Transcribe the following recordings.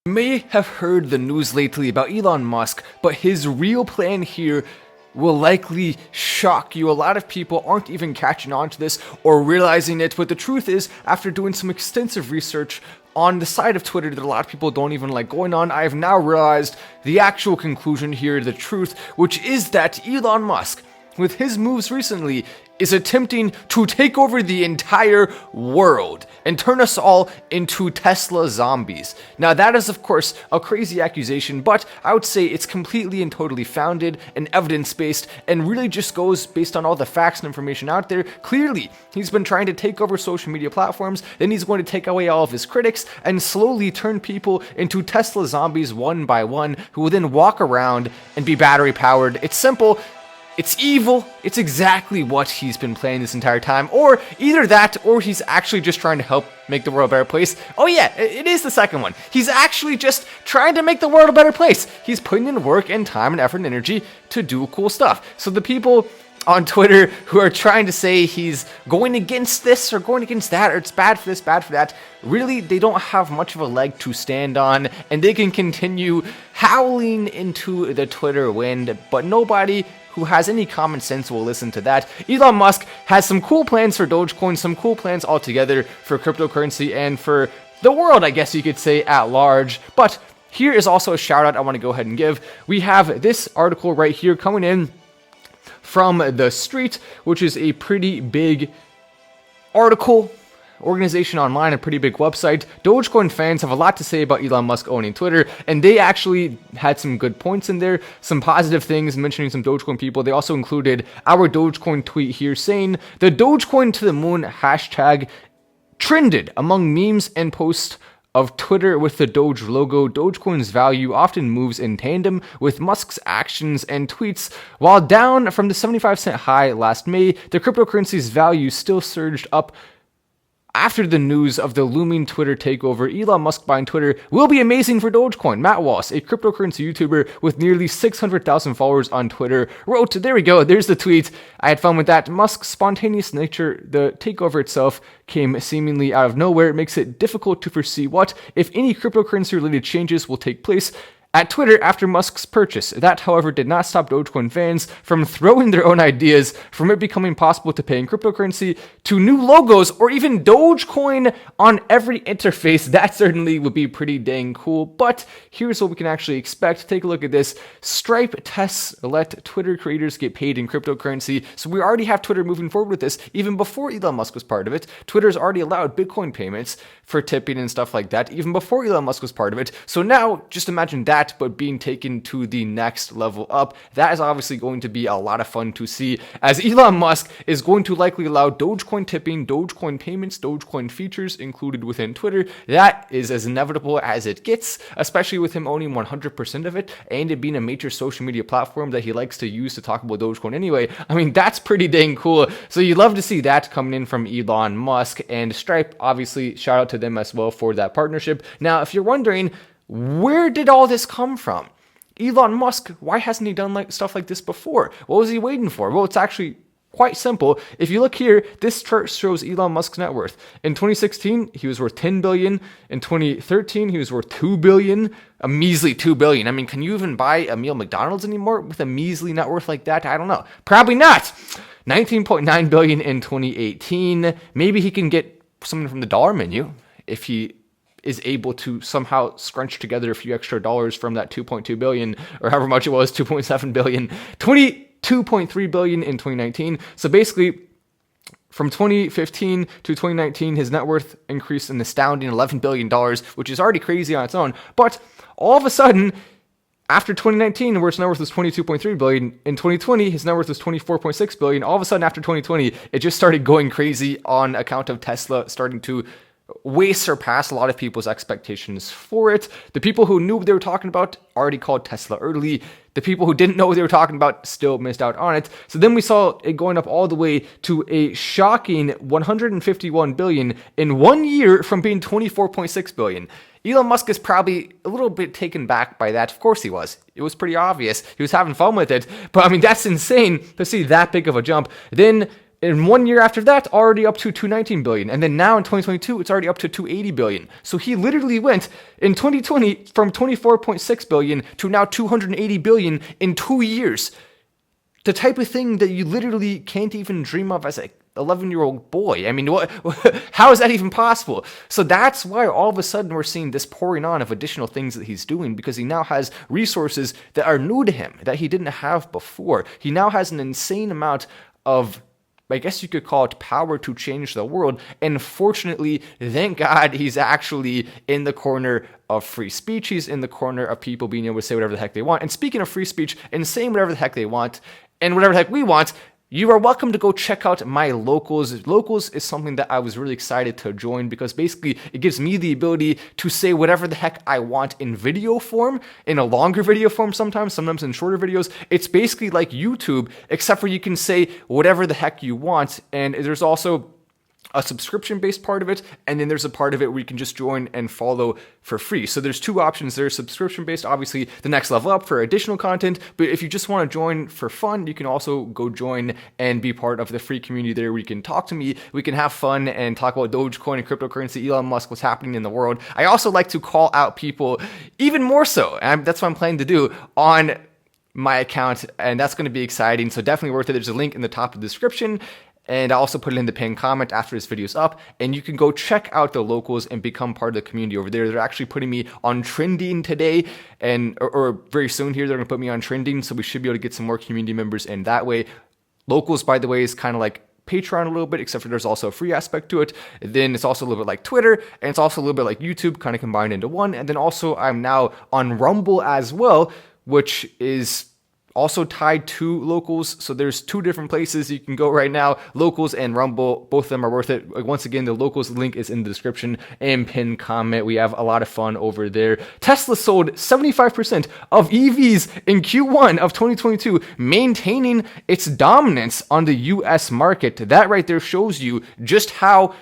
You may have heard the news lately about Elon Musk, but his real plan here will likely shock you. A lot of people aren't even catching on to this or realizing it, but the truth is, after doing some extensive research on the side of Twitter that a lot of people don't even like going on, I have now realized the actual conclusion here, the truth, which is that Elon Musk, with his moves recently, is attempting to take over the entire world and turn us all into Tesla zombies. Now that is of course a crazy accusation, but I would say it's completely and totally founded and evidence-based and really just goes based on all the facts and information out there. Clearly, he's been trying to take over social media platforms, then he's going to take away all of his critics and slowly turn people into Tesla zombies one by one, who will then walk around and be battery powered. It's simple. It's evil. It's exactly what he's been playing this entire time. Or either that, or he's actually just trying to help make the world a better place. Oh yeah, it is the second one. He's actually just trying to make the world a better place. He's putting in work and time and effort and energy to do cool stuff. So the people on Twitter who are trying to say he's going against this or going against that, or it's bad for this, bad for that, really, they don't have much of a leg to stand on, and they can continue howling into the Twitter wind, but nobody who has any common sense will listen to that. Elon Musk has some cool plans for Dogecoin, some cool plans altogether for cryptocurrency and for the world, I guess you could say, at large. But here is also a shout out I want to go ahead and give. We have this article right here coming in from The Street, which is a pretty big article, organization online, a pretty big website. Dogecoin fans have a lot to say about Elon Musk owning Twitter, and they actually had some good points in there, some positive things, mentioning some Dogecoin people. They also included our Dogecoin tweet here saying, the Dogecoin to the moon hashtag trended among memes and posts of Twitter with the Doge logo. Dogecoin's value often moves in tandem with Musk's actions and tweets. While down from the 75-cent high last May, the cryptocurrency's value still surged up after the news of the looming Twitter takeover. Elon Musk buying Twitter will be amazing for Dogecoin. Matt Wallace, a cryptocurrency YouTuber with nearly 600,000 followers on Twitter, wrote, there we go, there's the tweet. I had fun with that. Musk's spontaneous nature, the takeover itself, came seemingly out of nowhere. It makes it difficult to foresee what, if any, cryptocurrency-related changes will take place at Twitter after Musk's purchase. That, however, did not stop Dogecoin fans from throwing their own ideas, from it becoming possible to pay in cryptocurrency, to new logos, or even Dogecoin on every interface. That certainly would be pretty dang cool, but here's what we can actually expect. Take a look at this. Stripe tests let Twitter creators get paid in cryptocurrency. So we already have Twitter moving forward with this. Even before Elon Musk was part of it, Twitter's already allowed Bitcoin payments for tipping and stuff like that, even before Elon Musk was part of it. So now, just imagine that, but being taken to the next level up. That is obviously going to be a lot of fun to see, as Elon Musk is going to likely allow Dogecoin tipping, Dogecoin payments, Dogecoin features included within Twitter. That is as inevitable as it gets, especially with him owning 100% of it and it being a major social media platform that he likes to use to talk about Dogecoin anyway. I mean, that's pretty dang cool. So you'd love to see that coming in from Elon Musk, and Stripe, obviously, shout out to them as well for that partnership. Now, if you're wondering, where did all this come from? Elon Musk, why hasn't he done stuff like this before? What was he waiting for? Well, it's actually quite simple. If you look here, this chart shows Elon Musk's net worth. In 2016, he was worth 10 billion. In 2013, he was worth 2 billion. A measly 2 billion. I mean, can you even buy a meal at McDonald's anymore with a measly net worth like that? I don't know. Probably not. 19.9 billion in 2018. Maybe he can get something from the dollar menu if he is able to somehow scrunch together a few extra dollars from that 2.2 billion, or however much it was, 2.7 billion, 22.3 billion in 2019. So basically, from 2015 to 2019, his net worth increased an astounding $11 billion, which is already crazy on its own. But all of a sudden, after 2019, where his net worth was 22.3 billion, in 2020, his net worth was 24.6 billion. All of a sudden, after 2020, it just started going crazy on account of Tesla starting to way surpass a lot of people's expectations for it. The people who knew what they were talking about already called Tesla early. The people who didn't know what they were talking about still missed out on it. So then we saw it going up all the way to a shocking 151 billion in 1 year from being 24.6 billion. Elon Musk is probably a little bit taken back by that. Of course he was. It was pretty obvious. He was having fun with it. But I mean, that's insane to see that big of a jump. Then In 1 year after that, already up to 219 billion. And then now in 2022, it's already up to 280 billion. So he literally went in 2020 from 24.6 billion to now 280 billion in 2 years. The type of thing that you literally can't even dream of as a 11-year-old boy. I mean, how is that even possible? So that's why all of a sudden we're seeing this pouring on of additional things that he's doing, because he now has resources that are new to him that he didn't have before. He now has an insane amount of, I guess you could call it, power to change the world. And fortunately, thank God, he's actually in the corner of free speech. He's in the corner of people being able to say whatever the heck they want. And speaking of free speech and saying whatever the heck they want and whatever the heck we want, you are welcome to go check out my Locals. Locals is something that I was really excited to join because basically it gives me the ability to say whatever the heck I want in video form, in a longer video form sometimes in shorter videos. It's basically like YouTube, except for you can say whatever the heck you want. And there's also a subscription-based part of it, and then there's a part of it where you can just join and follow for free. So there's two options. There's subscription-based, obviously the next level up for additional content, but if you just want to join for fun, you can also go join and be part of the free community there where you can talk to me, we can have fun and talk about Dogecoin and cryptocurrency, Elon Musk, what's happening in the world. I also like to call out people even more so, and that's what I'm planning to do on my account, and that's going to be exciting, so definitely worth it. There's a link in the top of the description, and I also put it in the pinned comment after this video's up, and you can go check out the Locals and become part of the community over there. They're actually putting me on trending today, and or very soon here, they're going to put me on trending, so we should be able to get some more community members in that way. Locals, by the way, is kind of like Patreon a little bit, except for there's also a free aspect to it. Then it's also a little bit like Twitter, and it's also a little bit like YouTube, kind of combined into one. And then also I'm now on Rumble as well, which is also tied to Locals. So there's two different places you can go right now, Locals and Rumble. Both of them are worth it. Once again, the Locals link is in the description and pinned comment. We have a lot of fun over there. Tesla sold 75% of EVs in Q1 of 2022, maintaining its dominance on the US market. That right there shows you just how,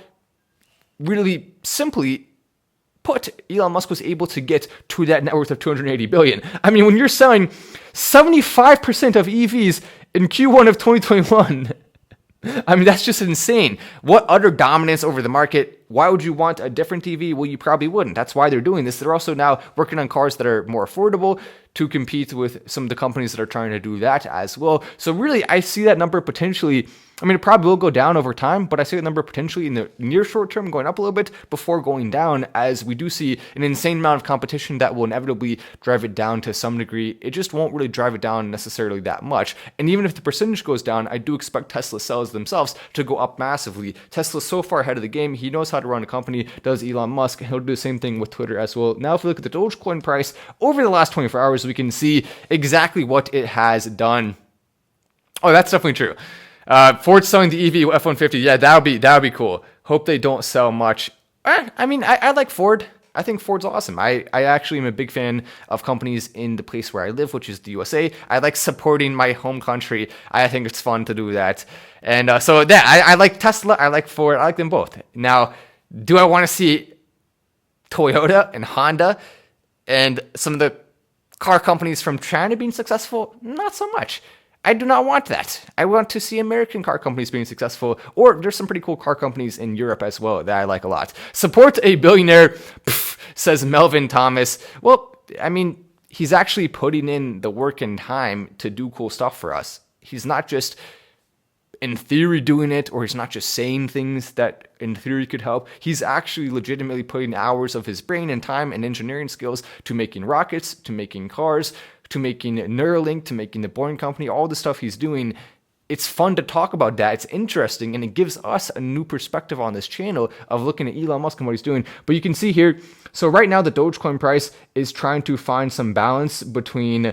really simply put, Elon Musk was able to get to that net worth of 280 billion. I mean, when you're selling 75% of EVs in Q1 of 2021, I mean, that's just insane. What utter dominance over the market? Why would you want a different EV? Well, you probably wouldn't. That's why they're doing this. They're also now working on cars that are more affordable to compete with some of the companies that are trying to do that as well. So really, I see that number potentially, I mean, it probably will go down over time, but I see that number potentially in the near short term going up a little bit before going down, as we do see an insane amount of competition that will inevitably drive it down to some degree. It just won't really drive it down necessarily that much. And even if the percentage goes down, I do expect Tesla sales themselves to go up massively. Tesla's so far ahead of the game. He knows how to run a company, does Elon Musk. He'll do the same thing with Twitter as well. Now, if we look at the Dogecoin price over the last 24 hours, we can see exactly what it has done. Oh, that's definitely true. Ford's selling the EV F-150. Yeah, that would be cool. Hope they don't sell much. I mean, I like Ford. I think Ford's awesome. I actually am a big fan of companies in the place where I live, which is the USA. I like supporting my home country. I think it's fun to do that. And so yeah, I like Tesla. I like Ford. I like them both. Now, do I want to see Toyota and Honda and some of the car companies from China being successful? Not so much. I do not want that. I want to see American car companies being successful, or there's some pretty cool car companies in Europe as well that I like a lot. Support a billionaire, says Melvin Thomas. Well, I mean, he's actually putting in the work and time to do cool stuff for us. He's not just in theory doing it, or he's not just saying things that in theory could help. He's actually legitimately putting hours of his brain and time and engineering skills to making rockets, to making cars, to making Neuralink, to making the Boring Company, all the stuff he's doing. It's fun to talk about that. It's interesting, and it gives us a new perspective on this channel of looking at Elon Musk and what he's doing. But you can see here, so right now the Dogecoin price is trying to find some balance between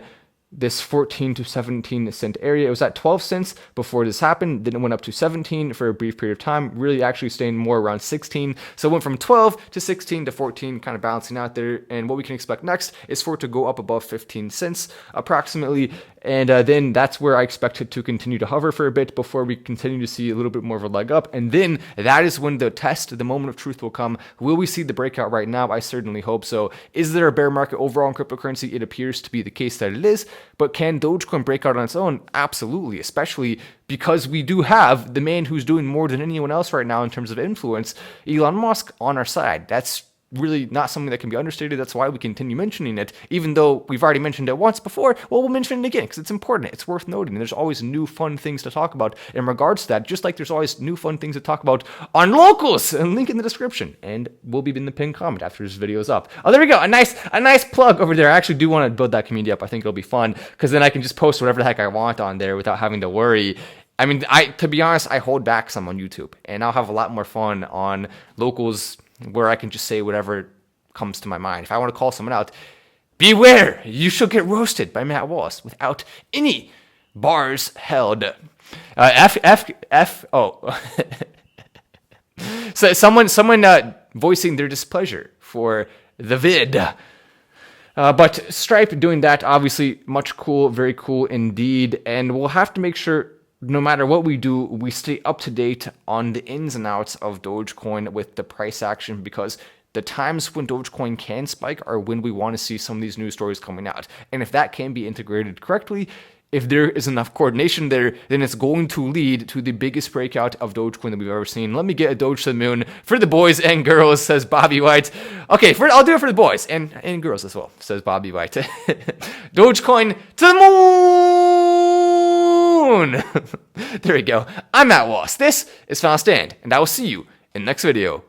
this 14 to 17 cent area. It was at 12 cents before this happened. Then it went up to 17 for a brief period of time, really actually staying more around 16. So it went from 12 to 16 to 14, kind of balancing out there. And what we can expect next is for it to go up above 15 cents approximately. And then that's where I expect it to continue to hover for a bit before we continue to see a little bit more of a leg up. And then that is when the test, the moment of truth will come. Will we see the breakout right now? I certainly hope so. Is there a bear market overall in cryptocurrency? It appears to be the case that it is. But can Dogecoin break out on its own? Absolutely, especially because we do have the man who's doing more than anyone else right now in terms of influence, Elon Musk, on our side. That's really not something that can be understated. That's why we continue mentioning it, even though we've already mentioned it once before. Well, we'll mention it again because it's important. It's worth noting. There's always new fun things to talk about in regards to that, just like there's always new fun things to talk about on locals, and link in the description, and will be in the pinned comment after this video is up. Oh, there we go. A nice plug over there. I actually do want to build that community up. I think it'll be fun because then I can just post whatever the heck I want on there without having to worry. I mean, to be honest, I hold back some on YouTube, and I'll have a lot more fun on locals where I can just say whatever comes to my mind. If I want to call someone out, beware, you shall get roasted by Matt Wallace without any bars held. So someone voicing their displeasure for the vid. But Stripe doing that, obviously, very cool indeed. And we'll have to make sure, no matter what we do, we stay up to date on the ins and outs of Dogecoin with the price action, because the times when Dogecoin can spike are when we want to see some of these news stories coming out. And if that can be integrated correctly, if there is enough coordination there, then it's going to lead to the biggest breakout of Dogecoin that we've ever seen. Let me get a Doge to the moon for the boys and girls, says Bobby White. Okay, I'll do it for the boys and girls as well, says Bobby White. Dogecoin to the moon! There we go. I'm Matt Wallace. This is Final Stand, and I will see you in the next video.